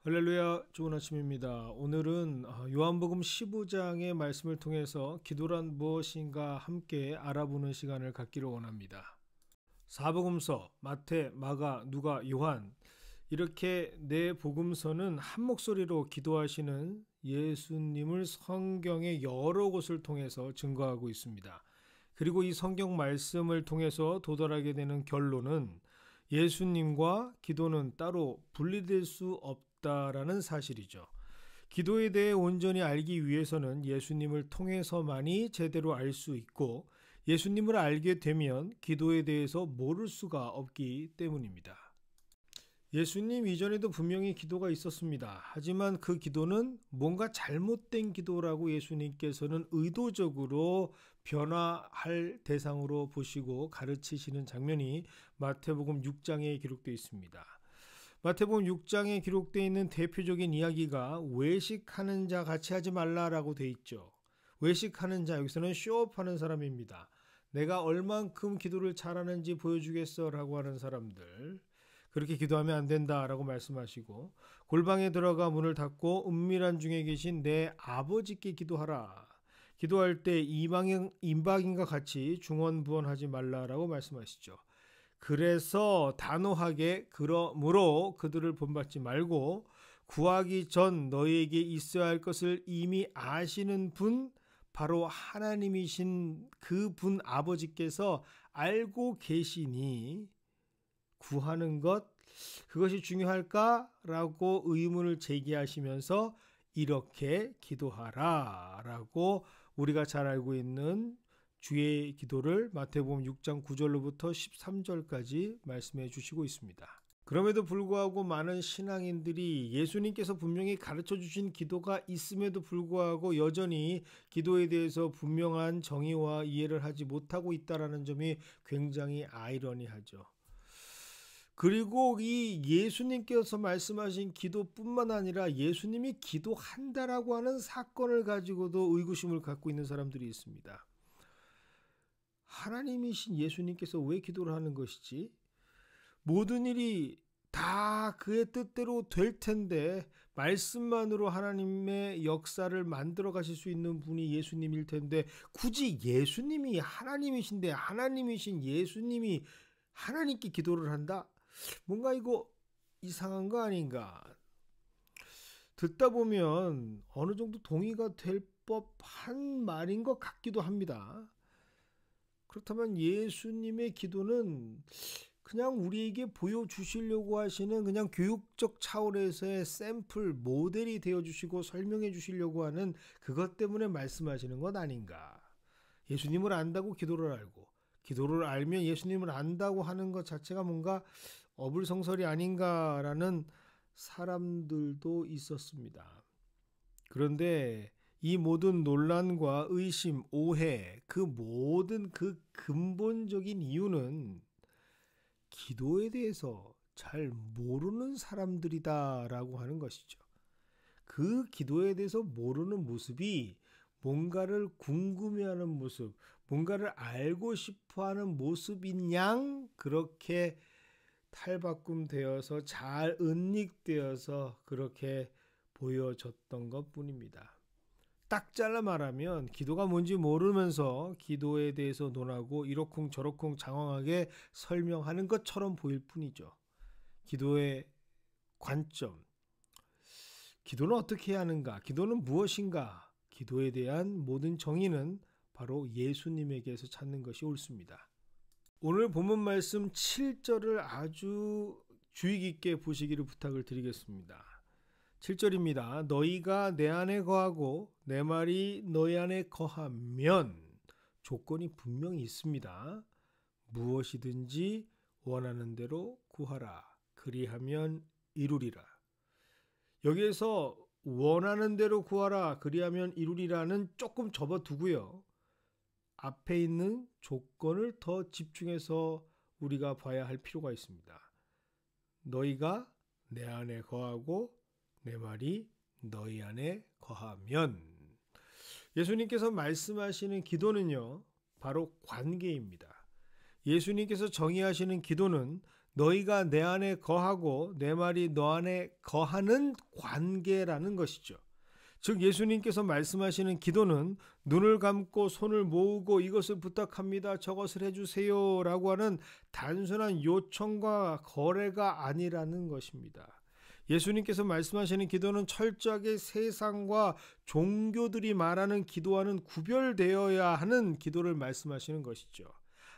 할렐루야, 좋은 아침입니다. 오늘은 요한복음 15장의 말씀을 통해서 기도란 무엇인가 함께 알아보는 시간을 갖기를 원합니다. 사복음서, 마태, 마가, 누가, 요한 이렇게 네 복음서는 한 목소리로 기도하시는 예수님을 성경의 여러 곳을 통해서 증거하고 있습니다. 그리고 이 성경 말씀을 통해서 도달하게 되는 결론은 예수님과 기도는 따로 분리될 수 없다라는 사실이죠. 기도에 대해 온전히 알기 위해서는 예수님을 통해서만이 제대로 알 수 있고 예수님을 알게 되면 기도에 대해서 모를 수가 없기 때문입니다. 예수님 이전에도 분명히 기도가 있었습니다. 하지만 그 기도는 뭔가 잘못된 기도라고 예수님께서는 의도적으로 변화할 대상으로 보시고 가르치시는 장면이 마태복음 6장에 기록되어 있습니다. 마태복음 6장에 기록되어 있는 대표적인 이야기가 외식하는 자 같이 하지 말라라고 되어 있죠. 외식하는 자, 여기서는 쇼업하는 사람입니다. 내가 얼만큼 기도를 잘하는지 보여주겠어 라고 하는 사람들, 그렇게 기도하면 안 된다라고 말씀하시고, 골방에 들어가 문을 닫고 은밀한 중에 계신 내 아버지께 기도하라. 기도할 때 임박인과 같이 중언부언하지 말라라고 말씀하시죠. 그래서 단호하게 그러므로 그들을 본받지 말고 구하기 전 너희에게 있어야 할 것을 이미 아시는 분, 바로 하나님이신 그 분 아버지께서 알고 계시니 구하는 것, 그것이 중요할까라고 의문을 제기하시면서 이렇게 기도하라 라고 우리가 잘 알고 있는 주의 기도를 마태복음 6장 9절로부터 13절까지 말씀해 주시고 있습니다. 그럼에도 불구하고 많은 신앙인들이 예수님께서 분명히 가르쳐 주신 기도가 있음에도 불구하고 여전히 기도에 대해서 분명한 정의와 이해를 하지 못하고 있다는 점이 굉장히 아이러니하죠. 그리고 이 예수님께서 말씀하신 기도뿐만 아니라 예수님이 기도한다라고 하는 사건을 가지고도 의구심을 갖고 있는 사람들이 있습니다. 하나님이신 예수님께서 왜 기도를 하는 것이지? 모든 일이 다 그의 뜻대로 될 텐데 말씀만으로 하나님의 역사를 만들어 가실 수 있는 분이 예수님일 텐데 굳이 예수님이 하나님이신데 하나님이신 예수님이 하나님께 기도를 한다? 뭔가 이거 이상한 거 아닌가? 듣다 보면 어느 정도 동의가 될 법한 말인 것 같기도 합니다. 그렇다면 예수님의 기도는 그냥 우리에게 보여주시려고 하시는 그냥 교육적 차원에서의 샘플, 모델이 되어주시고 설명해 주시려고 하는 그것 때문에 말씀하시는 것 아닌가? 예수님을 안다고 기도를 알고 기도를 알면 예수님을 안다고 하는 것 자체가 뭔가 어불성설이 아닌가라는 사람들도 있었습니다. 그런데 이 모든 논란과 의심, 오해, 그 모든 그 근본적인 이유는 기도에 대해서 잘 모르는 사람들이다라고 하는 것이죠. 그 기도에 대해서 모르는 모습이 뭔가를 궁금해하는 모습, 뭔가를 알고 싶어하는 모습인 양 그렇게 탈바꿈되어서 잘 은닉되어서 그렇게 보여졌던 것 뿐입니다. 딱 잘라 말하면 기도가 뭔지 모르면서 기도에 대해서 논하고 이러쿵 저러쿵 장황하게 설명하는 것처럼 보일 뿐이죠. 기도의 관점, 기도는 어떻게 해야 하는가? 기도는 무엇인가? 기도에 대한 모든 정의는 바로 예수님에게서 찾는 것이 옳습니다. 오늘 본문 말씀 7절을 아주 주의 깊게 보시기를 부탁을 드리겠습니다. 7절입니다. 너희가 내 안에 거하고 내 말이 너희 안에 거하면, 조건이 분명히 있습니다. 무엇이든지 원하는 대로 구하라. 그리하면 이루리라. 여기에서 원하는 대로 구하라. 그리하면 이루리라는 조금 접어두고요. 앞에 있는 조건을 더 집중해서 우리가 봐야 할 필요가 있습니다. 너희가 내 안에 거하고 내 말이 너희 안에 거하면, 예수님께서 말씀하시는 기도는요, 바로 관계입니다. 예수님께서 정의하시는 기도는 너희가 내 안에 거하고 내 말이 너 안에 거하는 관계라는 것이죠. 즉 예수님께서 말씀하시는 기도는 눈을 감고 손을 모으고 이것을 부탁합니다, 저것을 해주세요 라고 하는 단순한 요청과 거래가 아니라는 것입니다. 예수님께서 말씀하시는 기도는 철저하게 세상과 종교들이 말하는 기도와는 구별되어야 하는 기도를 말씀하시는 것이죠.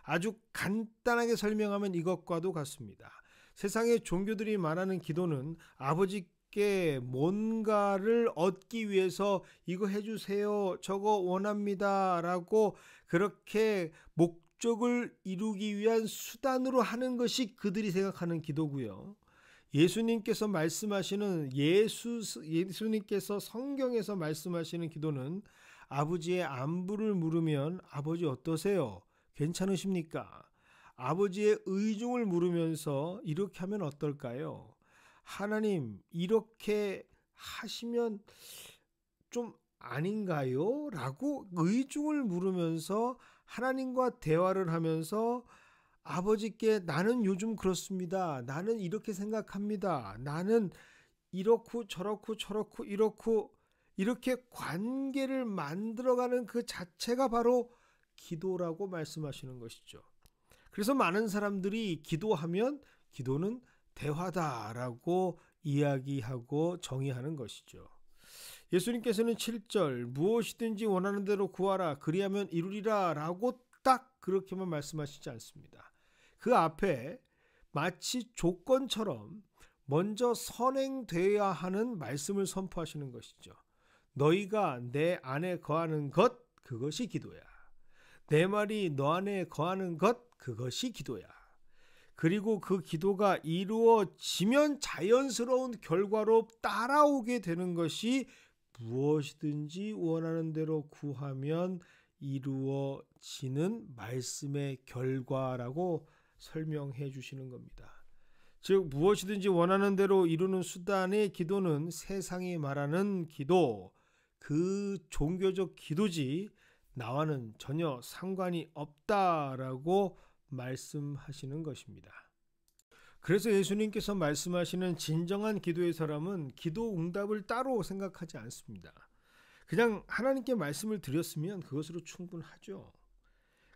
아주 간단하게 설명하면 이것과도 같습니다. 세상의 종교들이 말하는 기도는 아버지께 뭔가를 얻기 위해서 이거 해주세요, 저거 원합니다 라고 그렇게 목적을 이루기 위한 수단으로 하는 것이 그들이 생각하는 기도고요. 예수님께서 말씀하시는 예수님께서 성경에서 말씀하시는 기도는 아버지의 안부를 물으면 아버지 어떠세요? 괜찮으십니까? 아버지의 의중을 물으면서 이렇게 하면 어떨까요? 하나님 이렇게 하시면 좀 아닌가요? 라고 의중을 물으면서 하나님과 대화를 하면서 아버지께 나는 요즘 그렇습니다. 나는 이렇게 생각합니다. 나는 이렇고 저렇고 이렇고 이렇게 관계를 만들어가는 그 자체가 바로 기도라고 말씀하시는 것이죠. 그래서 많은 사람들이 기도하면 기도는 대화다라고 이야기하고 정의하는 것이죠. 예수님께서는 7절 무엇이든지 원하는 대로 구하라 그리하면 이루리라 라고 딱 그렇게만 말씀하시지 않습니다. 그 앞에 마치 조건처럼 먼저 선행되어야 하는 말씀을 선포하시는 것이죠. 너희가 내 안에 거하는 것 그것이 기도야. 내 말이 너 안에 거하는 것 그것이 기도야. 그리고 그 기도가 이루어지면 자연스러운 결과로 따라오게 되는 것이 무엇이든지 원하는 대로 구하면 이루어지는 말씀의 결과라고 설명해 주시는 겁니다. 즉 무엇이든지 원하는 대로 이루는 수단의 기도는 세상이 말하는 기도, 그 종교적 기도지 나와는 전혀 상관이 없다라고 말씀하시는 것입니다. 그래서 예수님께서 말씀하시는 진정한 기도의 사람은 기도 응답을 따로 생각하지 않습니다. 그냥 하나님께 말씀을 드렸으면 그것으로 충분하죠.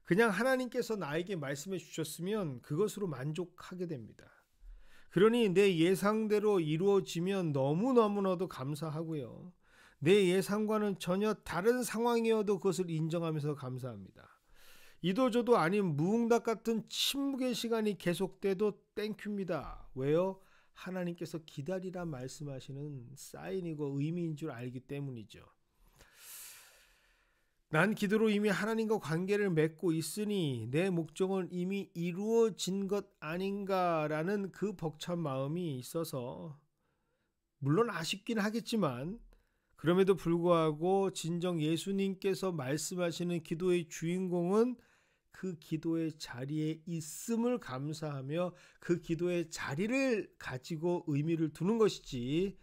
그냥 하나님께서 나에게 말씀해 주셨으면 그것으로 만족하게 됩니다. 그러니 내 예상대로 이루어지면 너무너무나도 감사하고요. 내 예상과는 전혀 다른 상황이어도 그것을 인정하면서 감사합니다. 이도저도 아닌 무응답 같은 침묵의 시간이 계속돼도 땡큐입니다. 왜요? 하나님께서 기다리라 말씀하시는 사인이고 의미인 줄 알기 때문이죠. 난 기도로 이미 하나님과 관계를 맺고 있으니 내 목적은 이미 이루어진 것 아닌가라는 그 벅찬 마음이 있어서 물론 아쉽긴 하겠지만 그럼에도 불구하고 진정 예수님께서 말씀하시는 기도의 주인공은 그 기도의 자리에 있음을 감사하며 그 기도의 자리를 가지고 의미를 두는 것이지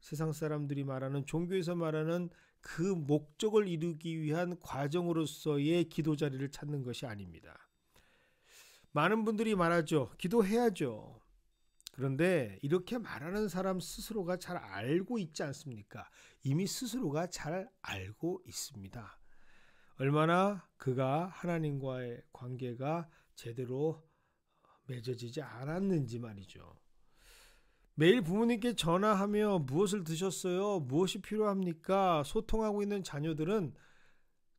세상 사람들이 말하는 종교에서 말하는 그 목적을 이루기 위한 과정으로서의 기도 자리를 찾는 것이 아닙니다. 많은 분들이 말하죠. 기도해야죠. 그런데 이렇게 말하는 사람 스스로가 잘 알고 있지 않습니까? 이미 스스로가 잘 알고 있습니다. 얼마나 그가 하나님과의 관계가 제대로 맺어지지 않았는지 말이죠. 매일 부모님께 전화하며 무엇을 드셨어요? 무엇이 필요합니까? 소통하고 있는 자녀들은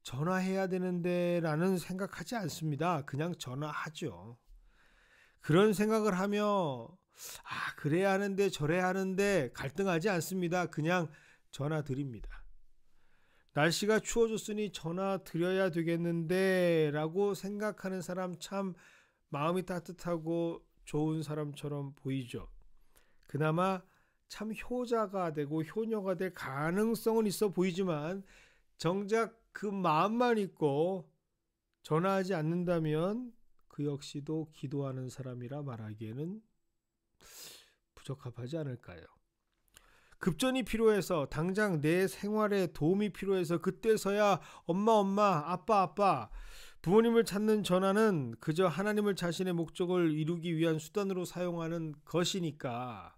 전화해야 되는데 라는 생각하지 않습니다. 그냥 전화하죠. 그런 생각을 하며 그래야 하는데 저래야 하는데 갈등하지 않습니다. 그냥 전화 드립니다. 날씨가 추워졌으니 전화 드려야 되겠는데 라고 생각하는 사람 참 마음이 따뜻하고 좋은 사람처럼 보이죠. 그나마 참 효자가 되고 효녀가 될 가능성은 있어 보이지만 정작 그 마음만 있고 전화하지 않는다면 그 역시도 기도하는 사람이라 말하기에는 부적합하지 않을까요? 급전이 필요해서 당장 내 생활에 도움이 필요해서 그때서야 엄마 아빠 부모님을 찾는 전화는 그저 하나님을 자신의 목적을 이루기 위한 수단으로 사용하는 것이니까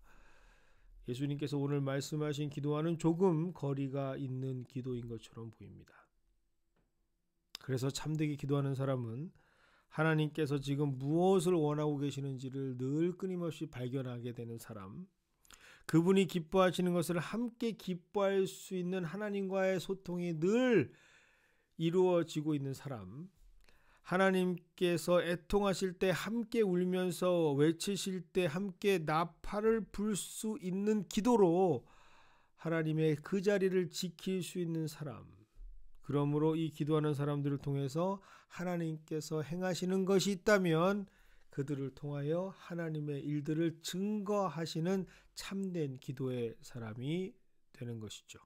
예수님께서 오늘 말씀하신 기도와는 조금 거리가 있는 기도인 것처럼 보입니다. 그래서 참되게 기도하는 사람은 하나님께서 지금 무엇을 원하고 계시는지를 늘 끊임없이 발견하게 되는 사람, 그분이 기뻐하시는 것을 함께 기뻐할 수 있는 하나님과의 소통이 늘 이루어지고 있는 사람, 하나님께서 애통하실 때 함께 울면서 외치실 때 함께 나팔을 불 수 있는 기도로 하나님의 그 자리를 지킬 수 있는 사람, 그러므로 이 기도하는 사람들을 통해서 하나님께서 행하시는 것이 있다면 그들을 통하여 하나님의 일들을 증거하시는 참된 기도의 사람이 되는 것이죠.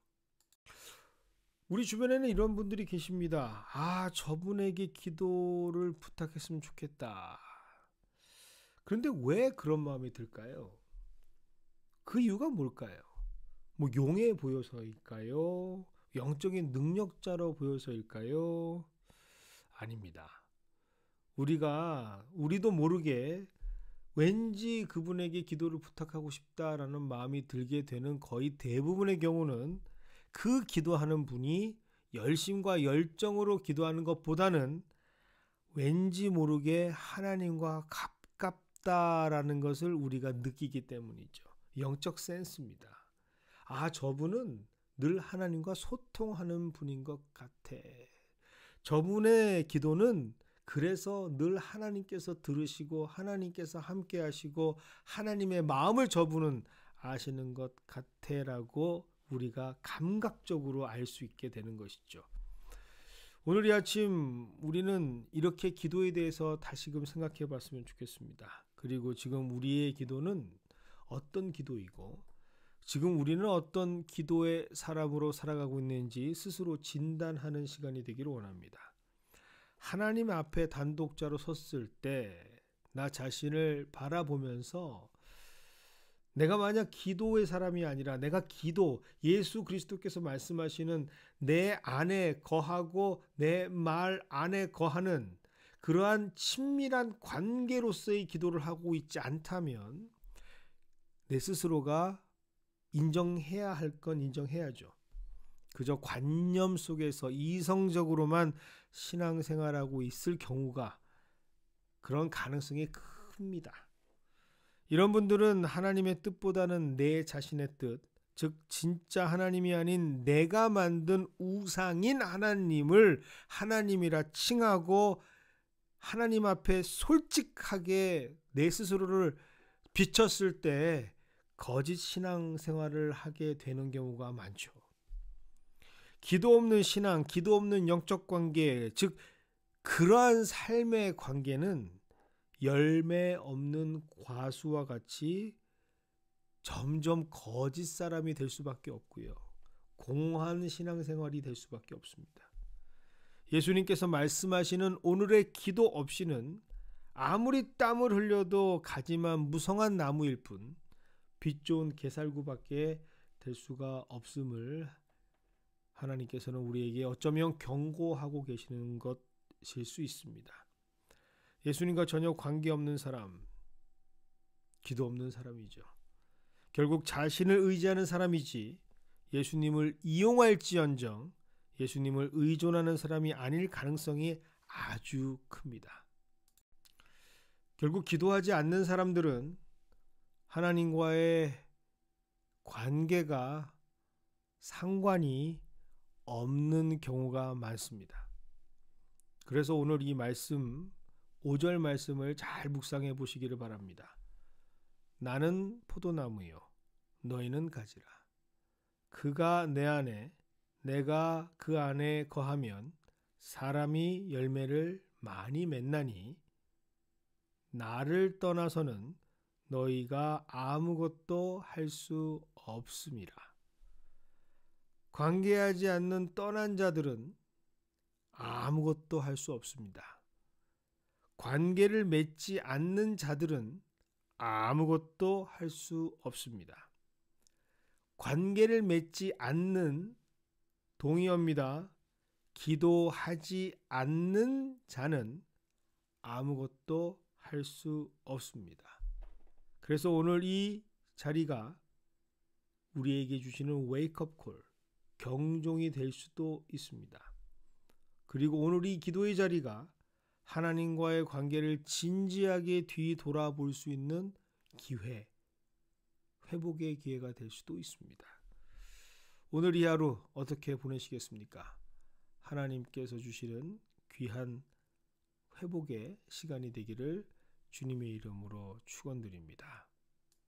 우리 주변에는 이런 분들이 계십니다. 저분에게 기도를 부탁했으면 좋겠다. 그런데 왜 그런 마음이 들까요? 그 이유가 뭘까요? 용해 보여서일까요? 영적인 능력자로 보여서일까요? 아닙니다. 우리도 모르게 왠지 그분에게 기도를 부탁하고 싶다라는 마음이 들게 되는 거의 대부분의 경우는 그 기도하는 분이 열심과 열정으로 기도하는 것보다는 왠지 모르게 하나님과 가깝다라는 것을 우리가 느끼기 때문이죠. 영적 센스입니다. 저분은 늘 하나님과 소통하는 분인 것 같아. 저분의 기도는 그래서 늘 하나님께서 들으시고 하나님께서 함께 하시고 하나님의 마음을 저분은 아시는 것 같아라고 우리가 감각적으로 알 수 있게 되는 것이죠. 오늘 이 아침 우리는 이렇게 기도에 대해서 다시금 생각해 봤으면 좋겠습니다. 그리고 지금 우리의 기도는 어떤 기도이고 지금 우리는 어떤 기도의 사람으로 살아가고 있는지 스스로 진단하는 시간이 되기를 원합니다. 하나님 앞에 단독자로 섰을 때 나 자신을 바라보면서 내가 만약 기도의 사람이 아니라 내가 예수 그리스도께서 말씀하시는 내 안에 거하고 내 말 안에 거하는 그러한 친밀한 관계로서의 기도를 하고 있지 않다면 내 스스로가 인정해야 할 건 인정해야죠. 그저 관념 속에서 이성적으로만 신앙생활하고 있을 경우가 그런 가능성이 큽니다. 이런 분들은 하나님의 뜻보다는 내 자신의 뜻, 즉 진짜 하나님이 아닌 내가 만든 우상인 하나님을 하나님이라 칭하고 하나님 앞에 솔직하게 내 스스로를 비쳤을 때 거짓 신앙생활을 하게 되는 경우가 많죠. 기도 없는 신앙, 기도 없는 영적 관계, 즉 그러한 삶의 관계는 열매 없는 과수와 같이 점점 거짓 사람이 될 수밖에 없고요. 공허한 신앙생활이 될 수밖에 없습니다. 예수님께서 말씀하시는 오늘의 기도 없이는 아무리 땀을 흘려도 가지만 무성한 나무일 뿐 빛 좋은 게살구밖에 될 수가 없음을 하나님께서는 우리에게 어쩌면 경고하고 계시는 것일 수 있습니다. 예수님과 전혀 관계없는 사람, 기도 없는 사람이죠. 결국 자신을 의지하는 사람이지 예수님을 이용할지언정 예수님을 의존하는 사람이 아닐 가능성이 아주 큽니다. 결국 기도하지 않는 사람들은 하나님과의 관계가 상관이 없는 경우가 많습니다. 그래서 오늘 이 말씀 5절 말씀을 잘 묵상해 보시기를 바랍니다. 나는 포도나무요 너희는 가지라. 그가 내 안에 내가 그 안에 거하면 사람이 열매를 많이 맺나니 나를 떠나서는 너희가 아무것도 할 수 없음이라. 관계하지 않는 떠난 자들은 아무것도 할 수 없습니다. 관계를 맺지 않는 자들은 아무것도 할 수 없습니다. 관계를 맺지 않는 동의어입니다. 기도하지 않는 자는 아무것도 할 수 없습니다. 그래서 오늘 이 자리가 우리에게 주시는 웨이크업 콜, 경종이 될 수도 있습니다. 그리고 오늘 이 기도의 자리가 하나님과의 관계를 진지하게 뒤돌아볼 수 있는 기회, 회복의 기회가 될 수도 있습니다. 오늘 이 하루 어떻게 보내시겠습니까? 하나님께서 주시는 귀한 회복의 시간이 되기를 주님의 이름으로 축원드립니다.